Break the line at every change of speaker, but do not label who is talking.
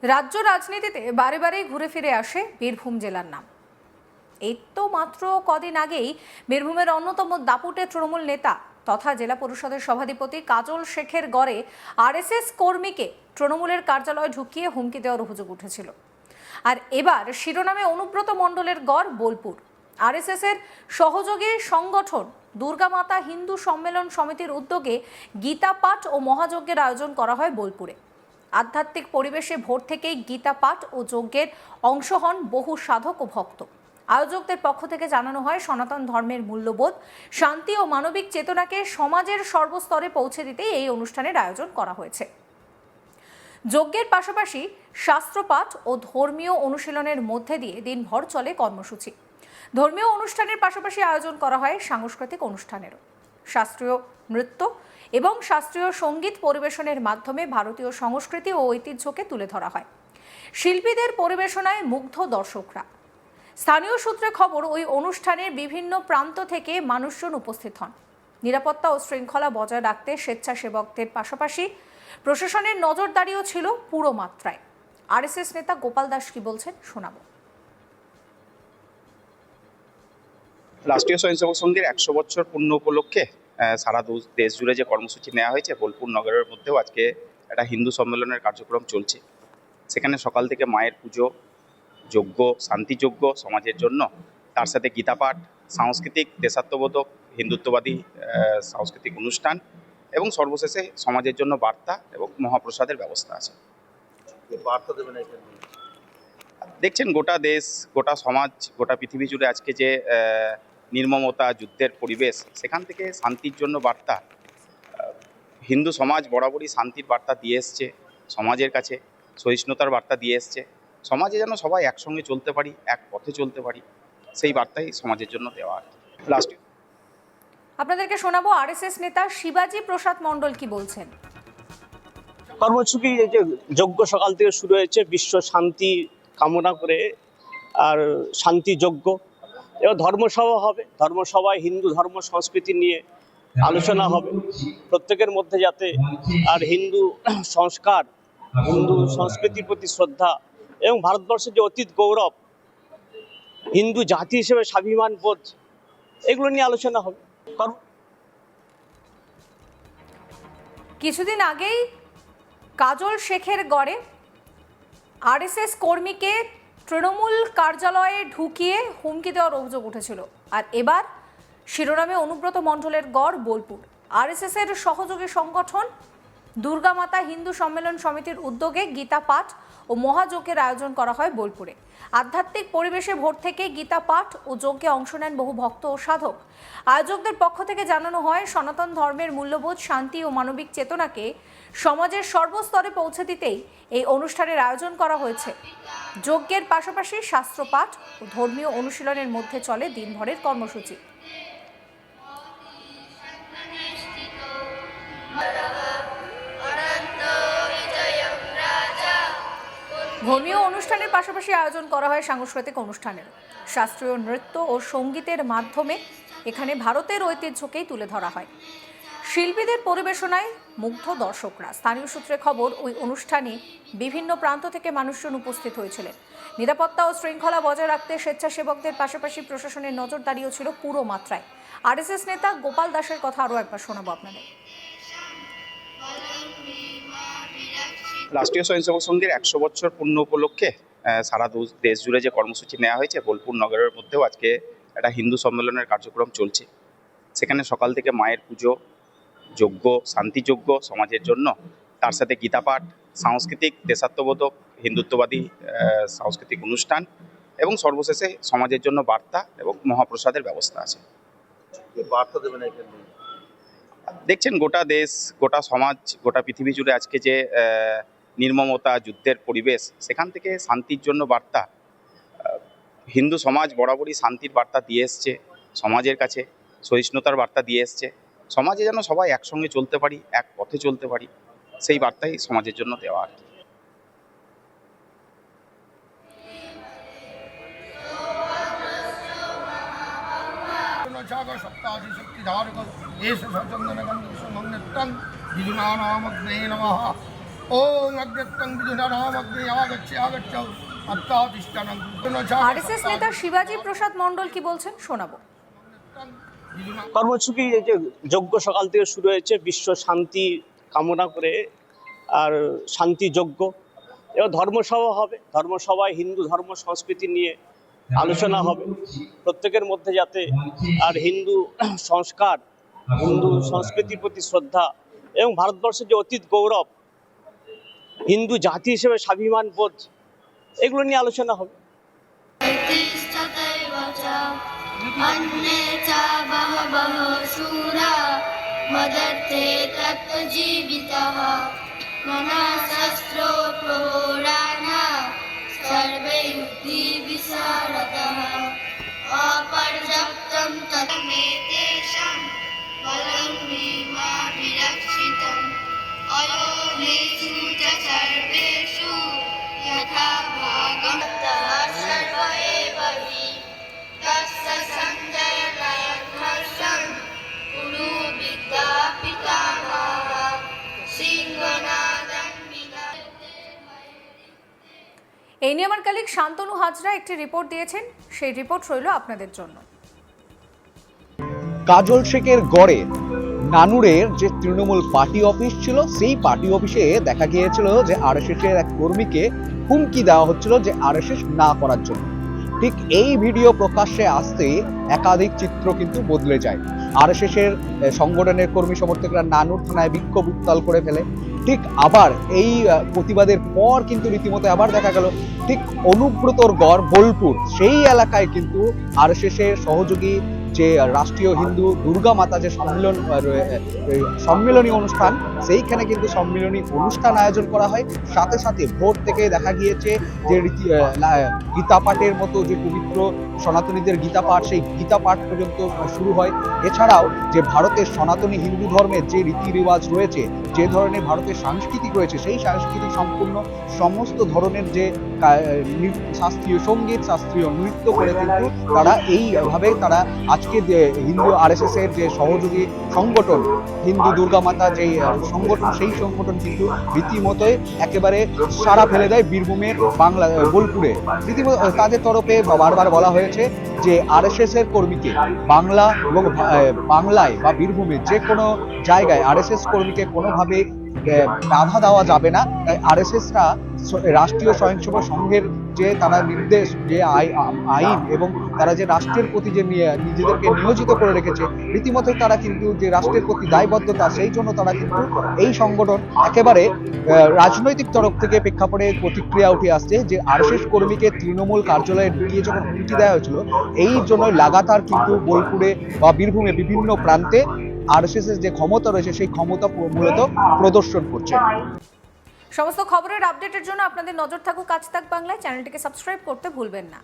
রাজ্য রাজনীতিতে বারে বারে ঘুরে ফিরে আসে বীরভূম জেলার নাম। এই তো মাত্র কদিন আগেই বীরভূমের অন্যতম দাপুটে তৃণমূল নেতা তথা জেলা পরিষদের সভাধিপতি কাজল শেখের গড়ে আরএসএস কর্মীকে তৃণমূলের কার্যালয়ে ঢুকিয়ে হুমকি দেওয়ার অভিযোগ উঠেছিল। আর এবার শিরোনামে অনুব্রত মণ্ডলের গড় বোলপুর। আরএসএস এর সহযোগী সংগঠন দুর্গামাতা হিন্দু সম্মেলন সমিতির উদ্যোগে গীতা পাঠ ও মহাযজ্ঞের আয়োজন করা হয় বোলপুরে। আধ্যাত্মিক পরিবেশে ভোর থেকেই গীতা পাঠ ও যজ্ঞের অংশ হন বহু সাধক ও ভক্ত। আয়োজকদের পক্ষ থেকে জানানো হয়, সনাতন ধর্মের মূল্যবোধ, শান্তি ও মানবিক চেতনাকে সমাজের সর্বস্তরে পৌঁছে দিতে এই অনুষ্ঠানের আয়োজন করা হয়েছে। যজ্ঞের পাশাপাশি শাস্ত্রপাঠ ও ধর্মীয় অনুশীলনের মধ্যে দিয়ে দিনভর চলে কর্মসূচি। ধর্মীয় অনুষ্ঠানের পাশাপাশি আয়োজন করা হয় সাংস্কৃতিক অনুষ্ঠানেরও। শাস্ত্রীয় নৃত্য এবং শাস্ত্রীয় সঙ্গীত পরিবেশনের মাধ্যমে ভারতীয় সংস্কৃতি ও ঐতিহ্যকে তুলে ধরা হয়। শিল্পীদের পরিবেশনায় মুগ্ধ দর্শকরা। স্থানীয় সূত্রে খবর, ওই অনুষ্ঠানের বিভিন্ন প্রান্ত থেকে মানুষজন উপস্থিত হন। নিরাপত্তা ও শৃঙ্খলা বজায় রাখতে স্বেচ্ছাসেবকদের পাশাপাশি প্রশাসনের নজরদারিও ছিল পুরো মাত্রায়। আরএসএস নেতা গোপাল দাস কি বলছেন শোনাবো।
রাষ্ট্রীয় স্বয়ংসেবক সংঘের 100 বছর পূর্ণ উপলক্ষে সারা দেশ জুড়ে যে কর্মসূচি নেওয়া হয়েছে, বোলপুর নগরের মধ্যেও আজকে একটা হিন্দু সম্মেলনের কার্যক্রম চলছে। সেখানে সকাল থেকে মায়ের পুজো, যজ্ঞ, শান্তিযজ্ঞ সমাজের জন্য, তার সাথে গীতাপাঠ, সাংস্কৃতিক দেশাত্মবোধক হিন্দুত্ববাদী সাংস্কৃতিক অনুষ্ঠান এবং সর্বশেষে সমাজের জন্য বার্তা এবং মহাপ্রসাদের ব্যবস্থা আছে।
বার্তা দেবেন
দেখছেন গোটা দেশ, গোটা সমাজ, গোটা পৃথিবী জুড়ে আজকে যে নির্মমতা, যুদ্ধের পরিবেশ, সেখান থেকে শান্তির জন্য বার্তা। হিন্দু সমাজ বরাবরই শান্তির বার্তা দিয়ে এসছে সমাজের কাছে, সহিষ্ণুতার বার্তা দিয়ে এসছে। সমাজে যেন সবাই একসঙ্গে চলতে পারি, এক পথে চলতে পারি, সেই বার্তাই সমাজের জন্য দেওয়া আর কি। রাষ্ট্রীয়
আপনাদেরকে শোনাবো আরএসএস নেতা শিবাজি প্রসাদ মণ্ডল কি বলছেন।
কর্মসূচি যে যজ্ঞ সকাল থেকে শুরু হয়েছে বিশ্ব শান্তি কামনা করে, আর শান্তি যজ্ঞ এবার ধর্মসভা হবে। ধর্মসভায় হিন্দু ধর্ম সংস্কৃতি নিয়ে আলোচনা হবে, প্রত্যেকের মধ্যে যাতে আর হিন্দু সংস্কার, হিন্দু সংস্কৃতির প্রতি শ্রদ্ধা এবং ভারতবর্ষের যে অতীত গৌরব, হিন্দু জাতি হিসেবে স্বাভিমান বোধ, এগুলো নিয়ে আলোচনা হবে।
কিছুদিন আগেই কাজল শেখের গড়ে আরএসএস কর্মীকে তৃণমূল কার্যালয়ে ঢুকিয়ে হুমকি দেওয়ার অভিযোগ উঠেছিল। আর এবার শিরোনামে অনুব্রত মণ্ডলের গড় বোলপুর। আরএসএস এর সহযোগী সংগঠন দুর্গামাতা হিন্দু সম্মেলন সমিতির উদ্যোগে গীতা পাঠ ও মহাযজ্ঞের আয়োজন করা হয় বোলপুরে। আধ্যাত্মিক পরিবেশে ভোর থেকে গীতা পাঠ ও যজ্ঞে অংশ নেন বহু ভক্ত ও সাধক। আয়োজকদের পক্ষ থেকে জানানো হয়, সনাতন ধর্মের মূল্যবোধ, শান্তি ও মানবিক চেতনাকে সমাজের সর্বস্তরে পৌঁছে দিতেই এই অনুষ্ঠানের আয়োজন করা হয়েছে। যজ্ঞের পাশাপাশি শাস্ত্রপাঠ ও ধর্মীয় অনুশীলনের মধ্যে চলে দিনভরের কর্মসূচি। ধর্মীয় অনুষ্ঠানের পাশাপাশি আয়োজন করা হয় সাংস্কৃতিক অনুষ্ঠানের। শাস্ত্রীয় নৃত্য ও সঙ্গীতের মাধ্যমে এখানে ভারতের ঐতিহ্যকেই তুলে ধরা হয়। শিল্পীদের পরিবেশনায় মুগ্ধ দর্শকরা। স্থানীয় সূত্রে খবর, ওই অনুষ্ঠানে বিভিন্ন প্রান্ত থেকে মানুষজন উপস্থিত হয়েছিলেন। নিরাপত্তা ও শৃঙ্খলা বজায় রাখতে স্বেচ্ছাসেবকদের পাশাপাশি প্রশাসনের নজরদারিও ছিল পুরো মাত্রায়। আরএসএস নেতা গোপাল দাসের কথা আরও একবার শোনাবো আপনাদের।
রাষ্ট্রীয় স্বয়ংসেবক সংঘের 100 বছর পূর্ণ উপলক্ষে সারা দেশ জুড়ে যে কর্মসূচি নেওয়া হয়েছে, বোলপুর নগরের মধ্যেও আজকে একটা হিন্দু সম্মেলনের কার্যক্রম চলছে। সেখানে সকাল থেকে মায়ের পুজো, যজ্ঞ, শান্তিযজ্ঞ সমাজের জন্য, তার সাথে গীতাপাঠ, সাংস্কৃতিক দেশাত্মবোধক হিন্দুত্ববাদী সাংস্কৃতিক অনুষ্ঠান এবং সর্বশেষে সমাজের জন্য বার্তা এবং মহাপ্রসাদের ব্যবস্থা আছে।
বার্তা দেবেন
দেখছেন গোটা দেশ, গোটা সমাজ, গোটা পৃথিবী জুড়ে আজকে যে নির্মমতা, যুদ্ধের পরিবেশ, সেখান থেকে শান্তির জন্য বার্তা। হিন্দু সমাজ বরাবরই শান্তির বার্তা দিয়ে এসছে সমাজের কাছে, সহিষ্ণুতার বার্তা দিয়ে এসছে। সমাজে যেন সবাই একসঙ্গে চলতে পারি, এক পথে চলতে পারি, সেই বার্তাই সমাজের জন্য দেওয়া আর কি।
সপ্তাশি শক্তিধারক এষ সচন্দন গন্ধ সুমন্ত্রং বিদুনানামগ্নে নমঃ ওং অগ্রত্যং বিজুনানামগ্রে আগচ্ছ আগচ্ছ আত্মাধিষ্ঠানং
আরএসএস নেতা শিবাজি প্রসাদ মণ্ডল কি বলছেন শোনাবো।
কর্মসূচি এই যে যজ্ঞ সকাল থেকে শুরু হয়েছে বিশ্ব শান্তি কামনা করে, আর শান্তি যজ্ঞ। এবার ধর্মসভা হবে, ধর্মসভায় হিন্দু ধর্ম সংস্কৃতি নিয়ে আলোচনা হবে, প্রত্যেকের মধ্যে যাতে আর হিন্দু সংস্কার, হিন্দু সংস্কৃতির প্রতি শ্রদ্ধা এবং ভারতবর্ষের যে অতীত গৌরব, হিন্দু জাতি হিসেবে স্বাভিমান বোধ, এগুলো নিয়ে আলোচনা হবে।
तिष्ठतैव च अन्ये च बहवः शूरा मदर्थे तत्त्वजीवितः मनःशस्त्रोपहोराणा सर्वे युक्तिविशारदः अपर्याप्तं तन्मेतेषां बलं भीमाभिरक्षितम् अयोनिषु च सर्वेषु यथा भागं सर्व एव हि तस्य सञ्जयनयनहर्षं कुरु विद्यापितामहः सिंहनादं विदते।
এই নিয়ে আমার কলিগ শান্তনু হাজরা একটি রিপোর্ট দিয়েছেন, সেই রিপোর্ট রইল আপনাদের জন্য।
কাজল শেখের গড়ে নানুরের যে তৃণমূল পার্টি অফিস ছিল, সেই পার্টি অফিসে দেখা গিয়েছিল যে আরএসএস এর এক কর্মীকে হুমকি দেওয়া হচ্ছিল যে আরএসএস না করার জন্য। ঠিক এই ভিডিও প্রকাশ্যে আসতে একাধিক চিত্র কিন্তু বদলে যায়। আরএসএস এর সংগঠনের কর্মী সমর্থকরা নানুর থানায় বিক্ষোভ উত্তাল করে ফেলে। ঠিক আবার এই প্রতিবাদের পর কিন্তু রীতিমতো আবার দেখা গেল ঠিক অনুব্রতর গড় বোলপুর, সেই এলাকায় কিন্তু আরএসএস এর সহযোগী যে রাষ্ট্রীয় হিন্দু দুর্গা মাতা যে সম্মিলনী অনুষ্ঠান, সেইখানে কিন্তু সম্মিলনী অনুষ্ঠান আয়োজন করা হয়। সাথে সাথে ভোর থেকে দেখা গিয়েছে যে গীতা পাঠের মতো যে পবিত্র সনাতনীদের গীতা পাঠ, সেই গীতা পাঠ পর্যন্ত শুরু হয়। এছাড়াও যে ভারতের সনাতনী হিন্দু ধর্মের যে রীতি রেওয়াজ রয়েছে, যে ধরনের ভারতের সাংস্কৃতিক রয়েছে, সেই সাংস্কৃতিক সম্পূর্ণ সমস্ত ধরনের যে শাস্ত্রীয় সঙ্গীত, শাস্ত্রীয় নৃত্য করে কিন্তু তারা এইভাবে তারা আজকে যে হিন্দু আরএসএস এর যে সহযোগী সংগঠন হিন্দু দুর্গা মাতা যে সংগঠন, সেই সংগঠন কিন্তু রীতিমতোই একেবারে সাড়া ফেলে দেয় বীরভূমের বোলপুরে। রীতিমতো তাদের তরফে বারবার বলা হয়েছে যে আরএসএস এর কর্মীকে বাংলা এবং বাংলায় বা বীরভূমের যে কোনো জায়গায় আরএসএস কর্মীকে কোনোভাবে বাধা দেওয়া যাবে না। তাই আরএসএসরা রাষ্ট্রীয় স্বয়ংসেবক সংঘের যে তারা নির্দেশ, যে আইন এবং তারা যে রাষ্ট্রের প্রতি যে নিজেদেরকে নিয়োজিত করে রেখেছে, রীতিমতো তারা কিন্তু যে রাষ্ট্রের প্রতি দায়বদ্ধতা, সেই জন্য তারা কিন্তু এই সংগঠন একেবারে রাজনৈতিক তরফ থেকে প্রেক্ষাপটে প্রতিক্রিয়া উঠে আসছে যে আরএসএস কর্মীকে তৃণমূল কার্যালয়ে ঢুকিয়ে যখন হুমকি দেওয়া হয়েছিল, এই জন্য লাগাতার কিন্তু বোলপুরে বা বীরভূমে বিভিন্ন প্রান্তে আরএসএস এর যে ক্ষমতা রয়েছে, সেই ক্ষমতা মূলত প্রদর্শন করছে।
সমস্ত খবরের আপডেটের জন্য আপনাদের নজর থাকুক আজ তাক বাংলায়। চ্যানেলটিকে সাবস্ক্রাইব করতে ভুলবেন না।